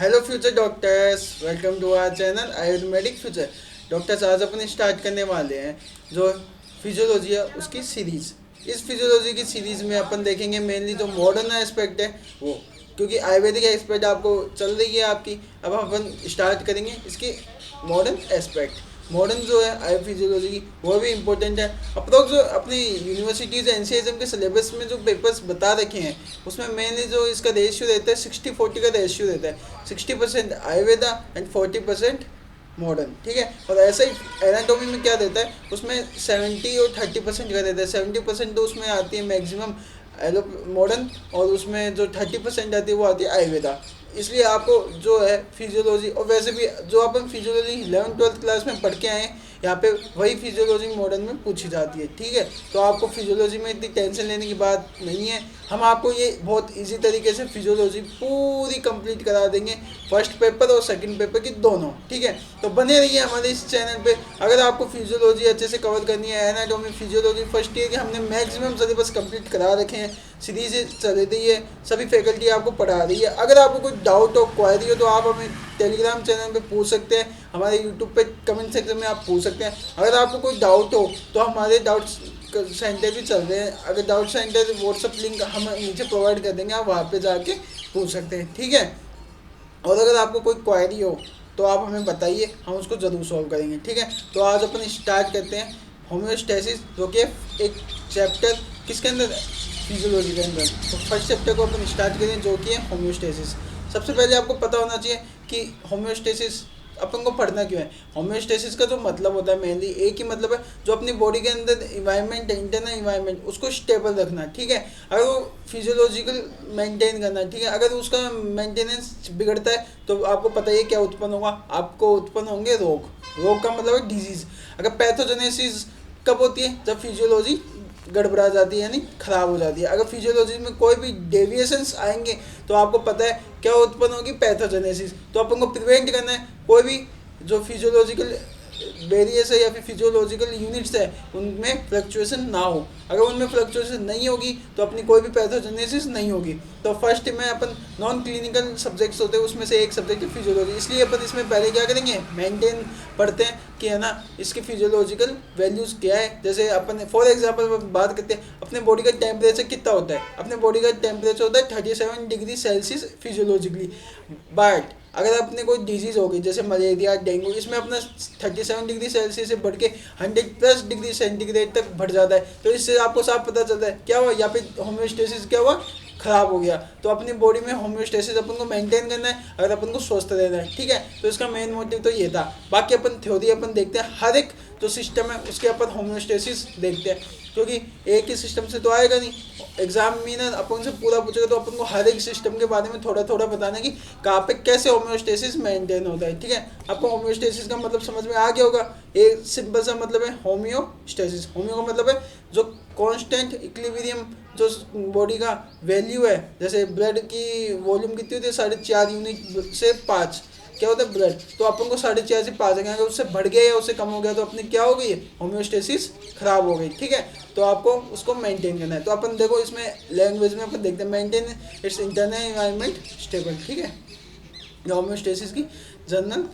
Hello future doctors, welcome to our channel Ayurvedic future doctors. आज अपन start करने वाले हैं जो फिजियोलॉजी है उसकी सीरीज़। इस फिजियोलॉजी की सीरीज़ में अपन देखेंगे मेनली जो मॉडर्न एस्पेक्ट है वो, क्योंकि आयुर्वेदिक एस्पेक्ट आपको चल रही है आपकी। अब अपन स्टार्ट करेंगे इसकी मॉडर्न एस्पेक्ट। मॉडर्न जो है आई फिजियोलॉजी की वो भी इम्पोर्टेंट है। अप्रोक्स जो अपनी यूनिवर्सिटीज़ एनसीएसएम के सिलेबस में जो पेपर्स बता रखे हैं उसमें मेनली जो इसका रेशियो रहता है 60-40 का रेशियो रहता है। 60% आयुर्वेदा एंड 40% मॉडर्न, ठीक है। और ऐसा ही एनाटोमी में क्या देता है उसमें 70 और 30% का देता है। 70% तो उसमें आती है मैक्सिमम एलो मॉडर्न, और उसमें जो 30% आती है वो आती है आयुर्वेदा। इसलिए आपको जो है फिजियोलॉजी, और वैसे भी जो अपन फिजियोलॉजी 11th-12th क्लास में पढ़ के आए हैं यहाँ पे वही फिजियोलॉजी मॉडर्न में पूछी जाती है, ठीक है। तो आपको फिजियोलॉजी में इतनी टेंशन लेने की बात नहीं है। हम आपको ये बहुत इजी तरीके से फिजियोलॉजी पूरी कंप्लीट करा देंगे, फर्स्ट पेपर और सेकंड पेपर की दोनों, ठीक है। तो बने रहिए हमारे इस चैनल पे। अगर आपको फिजियोलॉजी अच्छे से कवर करनी है, एनाटॉमी फिजियोलॉजी फर्स्ट ईयर के हमने मैक्सिमम सिलेबस कंप्लीट करा रखे हैं, सीरीज चल रही है, सभी फैकल्टी आपको पढ़ा रही है। अगर आपको कोई डाउट हो, क्वेरी हो तो आप हमें टेलीग्राम चैनल पे पूछ सकते हैं, हमारे यूट्यूब पे कमेंट सेक्शन में आप पूछ सकते हैं। अगर आपको कोई डाउट हो तो हमारे डाउट सेंटर भी चल रहे हैं। अगर डाउट सेंटर व्हाट्सअप लिंक हम नीचे प्रोवाइड कर देंगे, आप वहाँ पे जाके पूछ सकते हैं, ठीक है। और अगर आपको कोई क्वेरी हो तो आप हमें बताइए, हम उसको ज़रूर सॉल्व करेंगे, ठीक है। तो आज अपन स्टार्ट करते हैं होम्योस्टेसिस, जो कि एक चैप्टर किसके अंदर, फिजियोलॉजी के अंदर। तो फर्स्ट चैप्टर को अपन स्टार्ट करें जो कि है होम्योस्टेसिस। सबसे पहले आपको पता होना चाहिए कि होम्योस्टेसिस अपन को पढ़ना क्यों है। होम्योस्टेसिस का जो मतलब होता है मेनली एक ही मतलब है, जो अपनी बॉडी के अंदर इन्वायरमेंट है, इंटरनल इन्वायरमेंट, उसको स्टेबल रखना, ठीक है। अगर वो फिजियोलॉजिकल मेंटेन करना, ठीक है। अगर उसका मेंटेनेंस बिगड़ता है तो आपको पता ही है क्या उत्पन्न होगा, आपको उत्पन्न होंगे रोग। रोग का मतलब है डिजीज। अगर पैथोजेनेसिस कब होती है, जब फिजियोलॉजी गड़बड़ा जाती है, यानी ख़राब हो जाती है। अगर फिजियोलॉजी में कोई भी डेविएशंस आएंगे तो आपको पता है क्या उत्पन्न होगी, पैथोजेनेसिस। तो अपन को प्रिवेंट करना है कोई भी जो फिजियोलॉजिकल वेरियस है या फिर फिजियोलॉजिकल यूनिट्स है उनमें फ्लक्चुएशन ना हो। अगर उनमें फ्लक्चुएशन नहीं होगी तो अपनी कोई भी पैथोजेनेसिस नहीं होगी। तो फर्स्ट में अपन नॉन क्लिनिकल सब्जेक्ट्स होते हैं उसमें से एक सब्जेक्ट है फिजियोलॉजी, इसलिए अपन इसमें पहले क्या करेंगे, मेंटेन पढ़ते हैं कि है ना इसके फिजियोलॉजिकल वैल्यूज़ क्या है। जैसे अपन फॉर एग्जांपल बात करते हैं, अपने बॉडी का टेम्परेचर कितना होता है, अपने बॉडी का टेम्परेचर होता है 37 डिग्री सेल्सियस फिजियोलॉजिकली। बट अगर अपने कोई डिजीज़ हो गई जैसे मलेरिया, डेंगू, इसमें अपना 37 डिग्री सेल्सियस से बढ़ के 100+ डिग्री सेंटीग्रेड तक बढ़ जाता है। तो इससे आपको साफ पता चलता है क्या हुआ, यहाँ पे होम्योस्टेसिस क्या हुआ, खराब हो गया। तो अपनी बॉडी में होम्योस्टेसिस अपन को मेंटेन करना है अगर अपन को स्वस्थ रहना है, ठीक है। तो इसका मेन मोटिव तो ये था। बाकी अपन थ्योरी अपन देखते हैं, हर एक जो सिस्टम है उसके अपन होम्योस्टेसिस देखते हैं, क्योंकि एक ही सिस्टम से तो आएगा नहीं। एग्जामिनर अपन से पूरा पूछेगा तो अपन को हर एक सिस्टम के बारे में थोड़ा थोड़ा बताना कि कहाँ पे कैसे होम्योस्टेसिस मेंटेन होता है, ठीक है। आपको होम्योस्टेसिस का मतलब समझ में आ गया होगा। एक सिंपल सा मतलब है होम्योस्टेसिस। होम्यो का मतलब है जो कांस्टेंट इक्विलिब्रियम, जो बॉडी का वैल्यू है। जैसे ब्लड की वॉल्यूम कितनी होती है, 4.5 यूनिट से 5 क्या होता है ब्लड, तो अपन को 4.5 से 5 अगर उससे बढ़ गया या उससे कम हो गया तो अपनी क्या हो गई, होम्योस्टेसिस खराब हो गई, ठीक है। तो आपको उसको मेंटेन करना है। तो अपन देखो इसमें लैंग्वेज में अपन देखते हैं maintain its internal environment stable, ठीक है। ये होम्योस्टेसिस की जनरल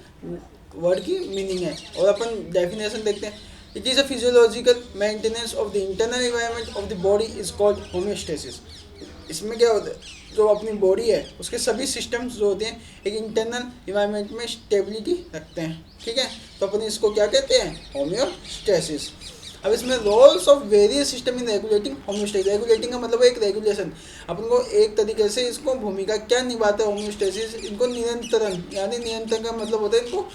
वर्ड की मीनिंग है। और अपन डेफिनेशन देखते हैं, it is a physiological maintenance of the internal environment of the body is called homeostasis. इसमें क्या होता है, जो अपनी बॉडी है उसके सभी सिस्टम्स जो होते हैं एक इंटरनल इन्वायरमेंट में स्टेबिलिटी रखते हैं, ठीक है। तो अपन इसको क्या कहते हैं, होम्योस्टेसिस। अब इसमें roles of various system in regulating homeostasis. Regulating का मतलब है एक रेगुलेशन। अपन को एक तरीके से इसको भूमिका क्या निभाता है होम्योस्टेसिस, इनको नियंत्रण, यानी नियंत्रण का मतलब होता है इनको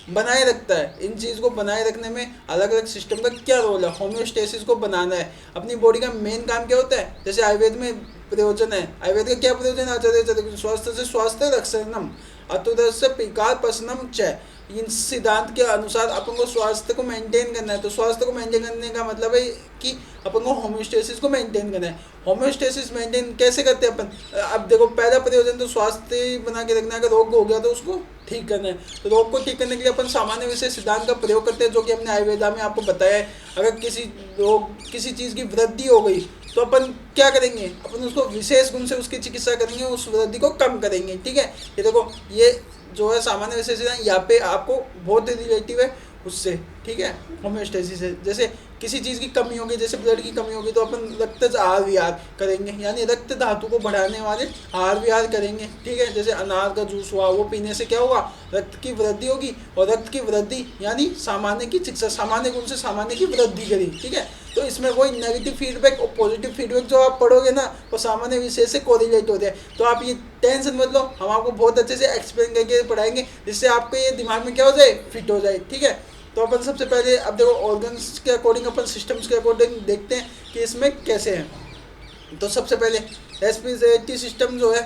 बनाए रखता है। इन चीज़ को बनाए रखने में अलग अलग सिस्टम का क्या रोल है, होम्योस्टेसिस को बनाना है। अपनी बॉडी का मेन काम क्या होता है, जैसे आयुर्वेद में प्रयोजन है, आयुर्वेद का क्या प्रयोजन है, आचार्य स्वास्थ्य से स्वास्थ्य रक्षणम अतुदस्य पिकार पसनम च। इन सिद्धांत के अनुसार अपन को स्वास्थ्य को मेंटेन करना है। तो स्वास्थ्य को मेंटेन करने का मतलब है कि अपन को होम्योस्टेसिस को मेंटेन करना है। होम्योस्टेसिस मेंटेन कैसे करते हैं अपन, अब देखो पहला प्रयोजन तो स्वास्थ्य बना के रखना है। अगर रोग हो गया तो उसको ठीक करना है। तो रोग को ठीक करने के लिए अपन सामान्य विषय सिद्धांत का प्रयोग करते हैं, जो कि हमने आयुर्वेदा में आपको बताया है। अगर किसी रोग, किसी चीज़ की वृद्धि हो गई तो अपन क्या करेंगे, अपन उसको विशेष गुण से उसकी चिकित्सा करेंगे, उस वृद्धि को कम करेंगे। ठीक है, ये देखो ये जो है सामान्य विशेषण है, यहाँ पे आपको बहुत रिलेटिव है उससे। ठीक है, होम्योस्टेसिस है, जैसे किसी चीज़ की कमी होगी, जैसे ब्लड की कमी होगी, तो अपन रक्त आहार विहार करेंगे, यानी रक्त धातु को बढ़ाने वाले आहार विहार करेंगे। ठीक है, जैसे अनार का जूस हुआ, वो पीने से क्या होगा, रक्त की वृद्धि होगी, और रक्त की वृद्धि यानी सामान्य की चिकित्सा, सामान्य गुण से सामान्य की वृद्धि करी। ठीक है, तो इसमें वही नेगेटिव फीडबैक और पॉजिटिव फीडबैक जो आप पढ़ोगे ना, वो सामान्य विषय से कोरिलेट होते हैं। तो आप ये टेंशन मत लो, हम आपको बहुत अच्छे से एक्सप्लेन करके पढ़ाएंगे, जिससे आपको ये दिमाग में क्या हो जाए, फिट हो जाए। ठीक है, तो अपन सबसे पहले अब देखो ऑर्गन्स के अकॉर्डिंग, अपन सिस्टम्स के अकॉर्डिंग देखते हैं कि इसमें कैसे हैं। तो सबसे पहले रेस्पिरेटरी सिस्टम जो है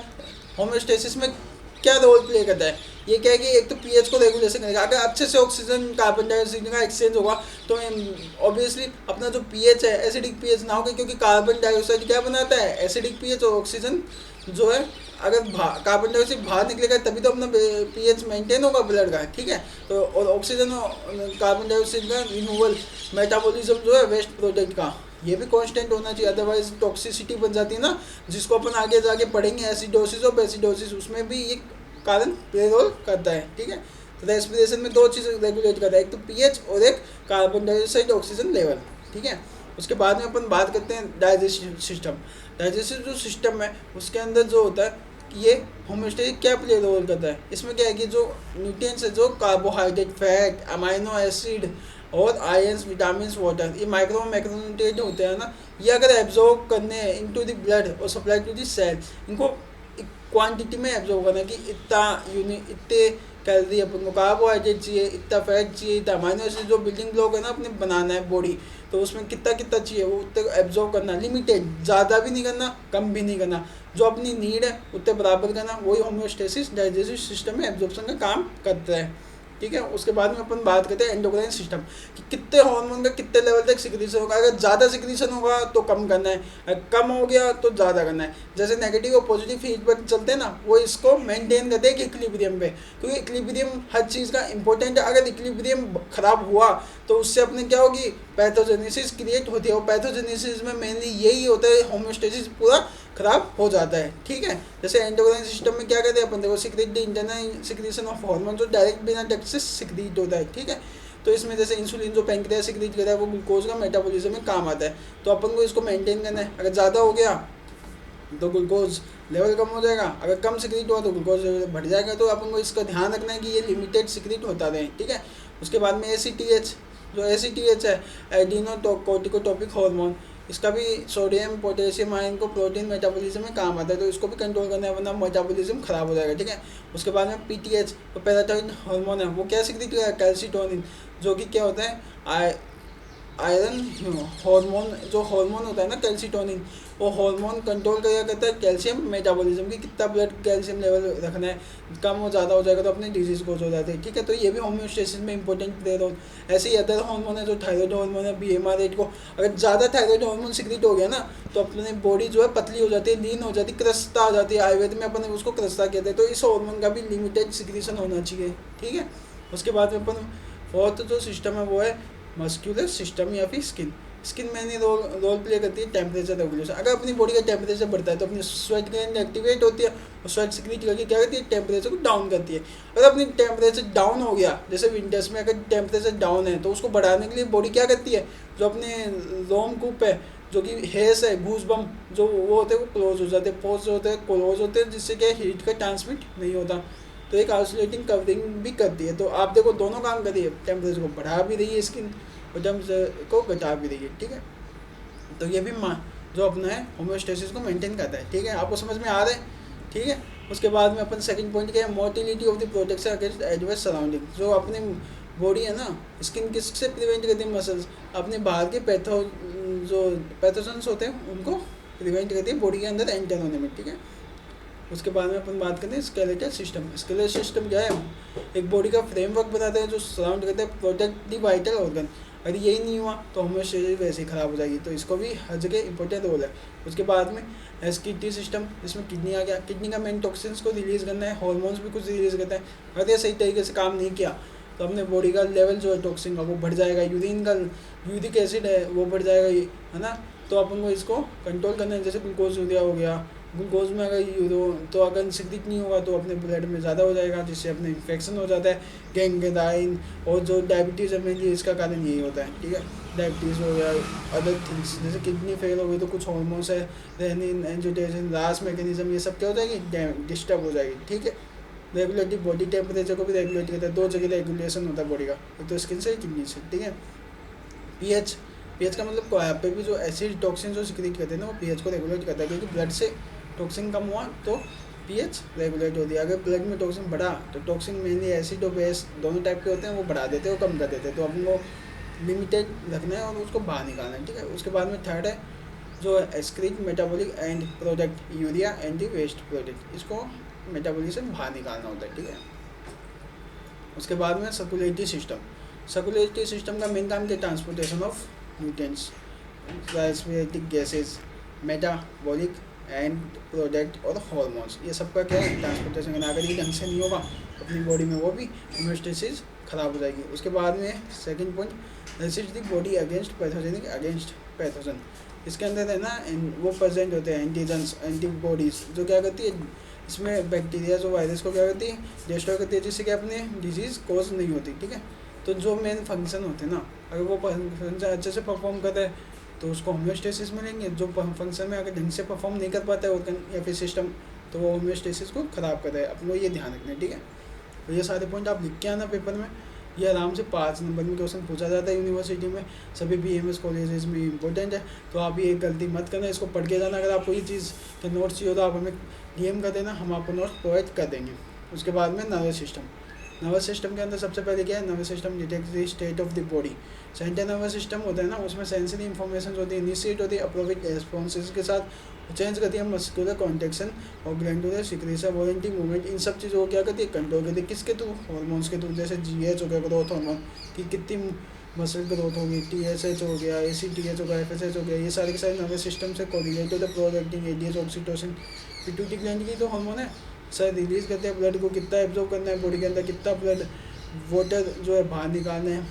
होम्योस्टेसिस में क्या रोल प्ले करता है, ये क्या है कि एक तो पीएच को रेगुलेशन करेगा। अगर अच्छे से ऑक्सीजन कार्बन डाइऑक्साइड का एक्सचेंज होगा तो ऑब्वियसली अपना जो पीएच है एसिडिक पीएच ना होगा, क्योंकि कार्बन डाइऑक्साइड क्या बनाता है, एसिडिक पीएच, और ऑक्सीजन जो है अगर कार्बन डाइऑक्साइड बाहर निकलेगा तभी तो अपना पीएच मेंटेन होगा ब्लड का। ठीक है, तो और ऑक्सीजन और कार्बन डाइऑक्साइड का रिमूवल मेटाबॉलिज्म जो है वेस्ट प्रोडक्ट का, ये भी कांस्टेंट होना चाहिए, अदरवाइज टॉक्सिसिटी बन जाती है ना, जिसको अपन आगे जाके पढ़ेंगे, एसिडोसिस और बेसिडोसिस, उसमें भी ये कारण प्ले रोल करता है। ठीक है, तो रेस्पिरेशन में दो चीज़ रेगुलेट करता है, एक तो पीएच और एक कार्बन डाइऑक्साइड ऑक्सीजन लेवल। ठीक है, उसके बाद में अपन बात करते हैं डाइजेस्टिव सिस्टम। डाइजेस्टिव जो सिस्टम है उसके अंदर जो होता है कि ये होम्योस्टेसिस क्या प्ले रोल करता है, इसमें क्या है कि जो न्यूट्रिएंट्स है, जो कार्बोहाइड्रेट, फैट, अमाइनो एसिड और आयंस, विटामिन, वाटर, ये माइक्रो मैक्रोन्यूट्रिएंट होते हैं ना, ये अगर एब्जॉर्ब करने हैं इनटू द ब्लड और सप्लाई टू द सेल, इनको क्वांटिटी में एब्जॉर्ब करना कि इतना यूनिट, इतने कैलोरी अपन को कार्बोहाइड्रेट चाहिए, इतना फैट चाहिए, इतना अमाइनो एसिड, जो बिल्डिंग ब्लॉक है ना अपने बनाना है बॉडी, तो उसमें कितना कितना चाहिए वो उतना एब्जॉर्ब करना, लिमिटेड, ज़्यादा भी नहीं करना, कम भी नहीं करना, जो अपनी नीड है उतने बराबर करना, वही होम्योस्टेसिस डाइजेस्टिव सिस्टम में एब्जॉर्प्शन का काम करता है। ठीक है, उसके बाद में अपन बात करते हैं एंडोक्राइन सिस्टम, कि कितने हार्मोन का कितने लेवल तक सिक्रीशन होगा, अगर ज़्यादा सिक्रीशन होगा तो कम करना है, अगर कम हो गया तो ज़्यादा करना है। जैसे नेगेटिव और पॉजिटिव फीडबैक चलते हैं ना, वो इसको मेंटेन करते हैं कि इक्विलिब्रियम पे, क्योंकि इक्विलिब्रियम हर चीज़ का इंपॉर्टेंट है। अगर इक्विलिब्रियम खराब हुआ तो उससे अपने क्या होगी, पैथोजेनेसिस क्रिएट होती है, और पैथोजेनेसिस में मेनली यही होता है, होम्योस्टेसिस पूरा खराब हो जाता है। ठीक है, जैसे एंडोक्राइन सिस्टम में क्या कहते हैं अपन, देखो secrete the internal secretion of hormone, जो डायरेक्ट बिना टच से सिक्रीट होता है। ठीक है, तो इसमें जैसे इंसुलिन जो पैंक्रियास सिक्रीट करता है, वो ग्लूकोज का मेटाबॉलिज्म में काम आता है, तो अपन को इसको मेंटेन करना है। अगर ज़्यादा हो गया तो ग्लूकोज लेवल कम हो जाएगा, अगर कम सिक्रीट हुआ तो ग्लूकोज लेवल बढ़ जाएगा, तो अपन को इसका ध्यान रखना है कि ये लिमिटेड सिक्रीट होता रहे। ठीक है, उसके बाद में ACTH, जो ACTH है एडिनो कोर्टिकोटोपिक हार्मोन, इसका भी सोडियम पोटेशियम आयन को प्रोटीन मेटाबॉलिज्म में काम आता है, तो इसको भी कंट्रोल करना है, वरना मेटाबॉलिज्म खराब हो जाएगा। ठीक है, उसके बाद में PTH, तो पैराथायरॉइड हार्मोन है, वो क्या सिक्रीट करेगा, कैल्सिटोनिन, जो कि क्या होता है आयरन हार्मोन, जो हार्मोन होता है ना कैल्सिटोनिन, वो हार्मोन कंट्रोल किया करता है कैल्शियम मेटाबॉलिज्म की, कितना ब्लड कैल्शियम लेवल रखना है, कम हो ज़्यादा हो जाएगा तो अपने डिजीज कोज हो जाते हैं। ठीक है, तो ये भी होम्योस्टेसिस में इंपॉर्टेंट प्ले रोल। ऐसे ही अदर हार्मोन है, जो थायराइड हार्मोन है, BMR को, अगर ज़्यादा थायराइड हार्मोन सिक्रीट हो गया ना, तो अपनी बॉडी जो है पतली हो जाती है, लीन हो जाती है, क्रस्ता आ जाती है, आयुर्वेद में अपन उसको क्रस्ता कहते हैं, तो इस हार्मोन का भी लिमिटेड सिक्रीशन होना चाहिए। ठीक है, उसके बाद में अपन फोर्थ जो सिस्टम है वो है मस्क्यूलर सिस्टम या फिर स्किन में रोल प्ले करती है टेम्परेचर रेगुलेशन। अगर अपनी बॉडी का टेम्परेचर बढ़ता है तो अपनी स्वेट ग्लैंड एक्टिवेट होती है, और स्वेट सिक्रीट करके क्या करती है, टेम्परेचर को डाउन करती है। अगर अपनी टेम्परेचर डाउन हो गया, जैसे विंटर्स में अगर टेम्परेचर डाउन है, तो उसको बढ़ाने के लिए बॉडी क्या करती है, जो अपने रोमकूप है, जो कि हेयर्स है, गूज बम जो वो होते हैं, वो क्लोज हो जाते हैं, पोज होते हैं, क्लोज होते हैं, जिससे क्या हीट का ट्रांसमिट नहीं होता, तो एक आइसोलेटिंग कवरिंग भी करती है। तो आप देखो दोनों काम कर रही है, टेम्परेचर को बढ़ा भी रही है स्किन, और टेम्परेचर को घटा भी रही है। ठीक है, तो ये भी जो अपना है होम्योस्टेसिस को मेंटेन करता है। ठीक है, आपको समझ में आ रहा है। ठीक है, उसके बाद में अपन सेकंड पॉइंट क्या है, motility of the protection against adverse surrounding. जो अपनी बॉडी है ना, स्किन किससे प्रिवेंट करती है, मसल्स, अपने बाहर के जो पैथोजेंस होते हैं उनको प्रिवेंट करती है बॉडी के अंदर एंटर होने में। ठीक है, उसके बाद में अपन बात करते हैं स्केलेटल सिस्टम। स्केलेटल सिस्टम क्या है, एक बॉडी का फ्रेमवर्क बनाता है जो सराउंड करता है प्रोटेक्ट द वाइटल ऑर्गन। अगर यही नहीं हुआ तो होम्योस्टेसिस वैसे ही खराब हो जाएगी, तो इसको भी हर जगह इंपॉर्टेंट रोल है। उसके बाद में SKT सिस्टम, जिसमें किडनी आ गया, किडनी का मेन टॉक्सिन्स को रिलीज़ करना है, हार्मोन्स भी कुछ रिलीज़ करता है। अगर ये सही तरीके से काम नहीं किया तो अपने बॉडी का लेवल जो है टॉक्सिन का वो बढ़ जाएगा, यूरिन एसिड है वो बढ़ जाएगा, है ना, तो अपन को इसको कंट्रोल करना है। जैसे ग्लूकोज यूरिया हो गया, ग्लूकोज में अगर यूरो तो अगर सिक्रिट नहीं होगा तो अपने ब्लड में ज़्यादा हो जाएगा, जिससे अपने इन्फेक्शन हो जाता है, गैंग्रीन। और जो डायबिटीज़ है मेनली इसका कारण यही होता है, ठीक है। डायबिटीज़ हो गया, अदर थिंग्स जैसे किडनी फेल हो गई तो कुछ हार्मोन्स है, रेनिन, एंजियोटेंसिन, रास मैकेनिज्म, ये सब क्या हो जाएगी, डिस्टर्ब हो जाएगी, ठीक है। रेगुलेटरी बॉडी टेम्परेचर को भी रेगुलेट करता है। दो जगह रेगुलेशन होता है बॉडी का, एक तो स्किन से, किडनी से, ठीक है। पीएच, पीएच का मतलब यहाँ पे भी जो एसिड टॉक्सिन जो सिक्रीट करते हैं ना, वो पीएच को रेगुलेट करता है, क्योंकि ब्लड से टॉक्सिन कम हुआ तो पीएच रेगुलेट हो दिया। अगर ब्लड में टॉक्सिन बढ़ा तो टॉक्सिन मेनली एसिड और बेस दोनों टाइप के होते हैं, वो बढ़ा देते हैं, वो कम कर देते हैं। तो अपन को लिमिटेड रखना है और उसको बाहर निकालना है, ठीक है। उसके बाद में थर्ड है जो excrete metabolic end product urea and the waste product, इसको मेटाबॉलिक से बाहर निकालना होता है, ठीक है। उसके बाद में सर्कुलेटरी सिस्टम, सर्कुलेटरी सिस्टम का मेन काम है transportation of nutrients, respiratory gases, metabolic end product और हार्मोन्स, ये सबका क्या है, ट्रांसपोर्टेशन करना। अगर ये ढंग से नहीं होगा अपनी बॉडी में, वो भी होम्योस्टेसिस खराब हो जाएगी। उसके बाद में second point, resist the body against pathogenic, against pathogen. इसके अंदर है ना वो प्रेजेंट होते हैं एंटीजन्स, एंटीबॉडीज, जो क्या करती है इसमें बैक्टीरिया जो वायरस को क्या करती है, डिस्ट्रॉय करती है, जिससे कि अपने डिजीज़ कॉज नहीं होती, ठीक है। तो जो मेन फंक्शन होते हैं ना, अगर वो फंक्शन अच्छे से परफॉर्म करता है तो उसको होम्योस्टेसिस मिलेंगे। जो फंक्शन में अगर ढंग से परफॉर्म नहीं कर पाता है ऑर्गन या फिर सिस्टम, तो वो होम्योस्टेसिस को ख़राब करता है। अपन को ये ध्यान रखना है, ठीक है। तो ये सारे पॉइंट आप लिख के आना पेपर में, ये आराम से 5 नंबर में क्वेश्चन पूछा जाता है यूनिवर्सिटी में, सभी BMS कॉलेजेस में इंपॉर्टेंट है। तो आप ये गलती मत करना, इसको पढ़ के जाना। अगर आपको ये चीज़ के नोट्स चाहिए तो आप हमें DM कर देना, हम आपको नोट्स प्रोवाइड कर देंगे। उसके बाद में नर्वस सिस्टम, नर्वस सिस्टम के अंदर सबसे पहले क्या है, nervous system detect the state of the body. Central nervous system होता है ना, उसमें सेंसरी इंफॉर्मेशन होती है, इनिशिएट होती है अप्रोप्रिएट रिस्पॉन्सेज के साथ, चेंज करती है मस्कुलर कॉन्ट्रैक्शन और ग्लैंडुलर सिक्रीशन, वॉलंटरी मूवमेंट, इन सब चीज़ों को क्या करती है, कंट्रोल करती है। किसके थ्रू, हार्मोन्स के थ्रू। जैसे GH हो गया, ग्रोथ हार्मोन, कि कितनी मसल ग्रोथ होगी, TSH हो गया, ACTH हो गया, FSH हो गया, ये सारे के सारे नर्वस सिस्टम से कोरिलेट होते हैं। प्रोडक्टिंग ADH, ऑक्सीटोसिन, पिट्यूटरी ग्लैंड की तो हार्मोन है सर, रिलीज करते हैं ब्लड को, कितना एब्जॉर्ब करना है बॉडी के अंदर, कितना ब्लड वाटर जो है बाहर निकालना है,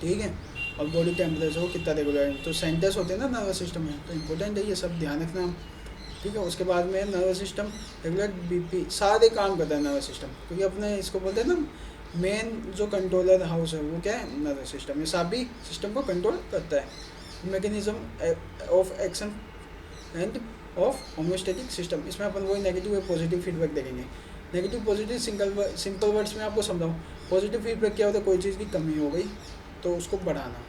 ठीक है। और बॉडी टेम्परेचर को कितना रेगुलर है। तो सेंटर्स होते हैं ना नर्वस सिस्टम में, तो इंपॉर्टेंट है, ये सब ध्यान रखना, ठीक है। उसके बाद में नर्वस सिस्टम रेगुलर BP सारे काम करता है नर्वस सिस्टम, क्योंकि अपने इसको बोलते हैं ना मेन जो कंट्रोलर हाउस है वो क्या है, नर्वस सिस्टम। ये सभी सिस्टम को कंट्रोल करता है। Mechanism of action end of homeostatic system, इसमें अपन वही नेगेटिव और पॉजिटिव फीडबैक देखेंगे। नेगेटिव पॉजिटिव सिंपल वर्ड्स में आपको समझाऊँ। पॉजिटिव फीडबैक क्या होता है, कोई चीज़ की कमी हो गई तो उसको बढ़ाना,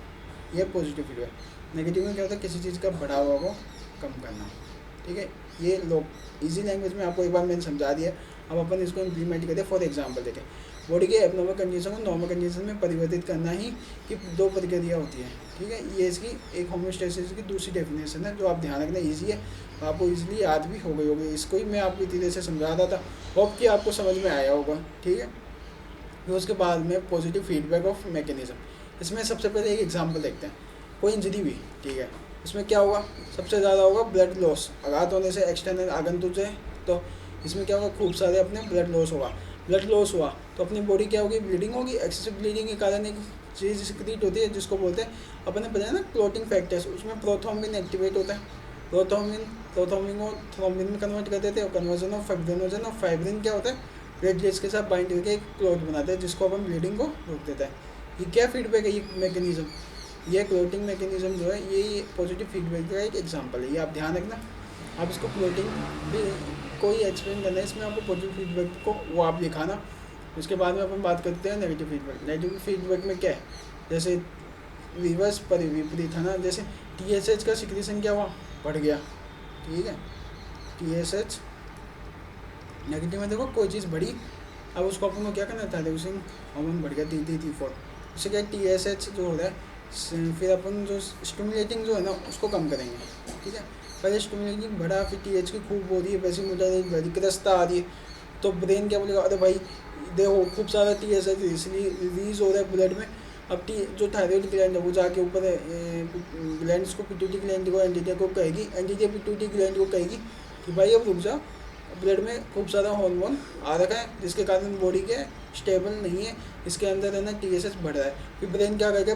यह पॉजिटिव फीडबैक। नेगेटिव में क्या होता है, किसी चीज़ का बढ़ा हुआ को कम करना, ठीक है। ये लोग इजी लैंग्वेज में आपको एक बार मैंने समझा दिया, अब अपन इसको इम्प्लीमेंट करें। फॉर एग्जांपल देखें, बॉडी के एबनॉर्मल कंडीशन को नॉर्मल कंडीशन में परिवर्तित करना ही की 2 प्रक्रिया होती है, ठीक है। ये इसकी एक होम्योस्टेसिस की दूसरी डेफिनेशन है, जो आप ध्यान रखना ईजी है, आपको इजीली याद भी हो गई होगी। इसको ही मैं आपको धीरे से समझा रहा था, होप कि आपको समझ में आया होगा, ठीक है। फिर उसके बाद में पॉजिटिव फीडबैक ऑफ मैकेनिज्म, इसमें सबसे पहले एक एग्जांपल देखते हैं। कोई इंजरी हुई, ठीक है, इसमें क्या होगा, सबसे ज़्यादा होगा ब्लड लॉस। आघात होने से एक्सटर्नल आगंतुक है, तो इसमें क्या होगा, खूब सारे अपने ब्लड लॉस होगा। ब्लड लॉस हुआ तो अपनी बॉडी क्या होगी, ब्लीडिंग होगी। एक्सेसिव ब्लीडिंग के कारण एक चीज़ सिक्रीट होती है जिसको बोलते हैं, अपने बताया ना क्लोटिंग फैक्टर्स, उसमें प्रोथ्रोम्बिन एक्टिवेट होता है। प्रोथ्रोम्बिन को थ्रोम्बिन में कन्वर्ट कर देते हैं, और कन्वर्जन ऑफ फाइब्रिनोजन और फाइब्रिन क्या होता है, प्लेटलेट्स के साथ बाइंड करके एक क्लॉट बनाते हैं, जिसको अपन ब्लीडिंग को रोक देता है। ये क्या फीडबैक है, ये मैकेनिज्म, ये क्लोटिंग मैकेनिज्म जो है, ये पॉजिटिव फीडबैक का एक एग्जांपल है। ये आप ध्यान रखना, आप इसको क्लोटिंग भी कोई एक्सप्लेन करना है इसमें आपको पॉजिटिव फीडबैक को, वो आप दिखाना। उसके बाद में अपन बात करते हैं नेगेटिव फीडबैक। नेगेटिव फीडबैक में क्या है, जैसे रिवर्स परिविपरीत है ना, जैसे TSH का सिक्रीशन क्या हुआ, बढ़ गया, ठीक है। TSH नेगेटिव में देखो, कोई चीज़ बढ़ी, अब उसको अपन को क्या करना था, थायरोसिन हार्मोन बढ़ गया, T3T4, उससे क्या TSH जो हो रहा है, फिर अपन जो स्टिमुलेटिंग जो है ना उसको कम करेंगे, ठीक है। पहले स्टिमुलेटिंग बढ़ा, फिर TH की खूब हो रही है, वैसी मुझे आ रही है, तो ब्रेन क्या बोलेगा, अरे भाई देखो खूब सारा TSH इसलिए रिलीज हो रहा है ब्लड में। अब जो थायराइड ग्लैंड है वो जाके ऊपर ग्लैंड्स को, पिट्यूटरी ग्लैंड को, एंटीरियर को कहेगी, एंटीरियर पिट्यूटरी ग्लैंड को कहेगी कि भाई अब रुक जा, ब्लड में खूब सारा हार्मोन आ रखा है, जिसके कारण बॉडी के स्टेबल नहीं है, इसके अंदर है ना TSH बढ़ रहा है। फिर ब्रेन क्या करेगा,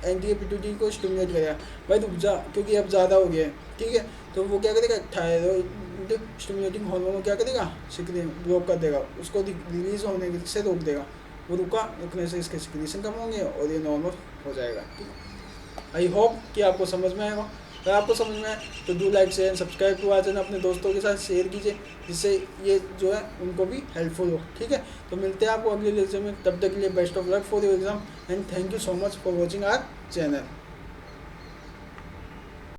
एंटी पिट्यूटरी को स्टिमुलेट करेगा। भाई रुक जा, क्योंकि अब ज़्यादा हो गया है, ठीक है। तो वो क्या करेगा, थायराइड स्टिमुलेटिंग हार्मोन को क्या करेगा, सिक्रीन ब्लॉक कर देगा, उसको रिलीज होने से रोक देगा। वो रुकने से इसके सिक्रीशन कम होंगे और ये नॉर्मल हो जाएगा, ठीक है। आई होप कि आपको समझ में आएगा। अगर आपको समझ में आए तो do like share and subscribe to our channel, अपने दोस्तों के साथ शेयर कीजिए, जिससे ये जो है उनको भी हेल्पफुल हो, ठीक है। तो मिलते हैं आपको अगले लेक्चर में, तब तक के लिए best of luck for your exam and thank you so much for watching our channel.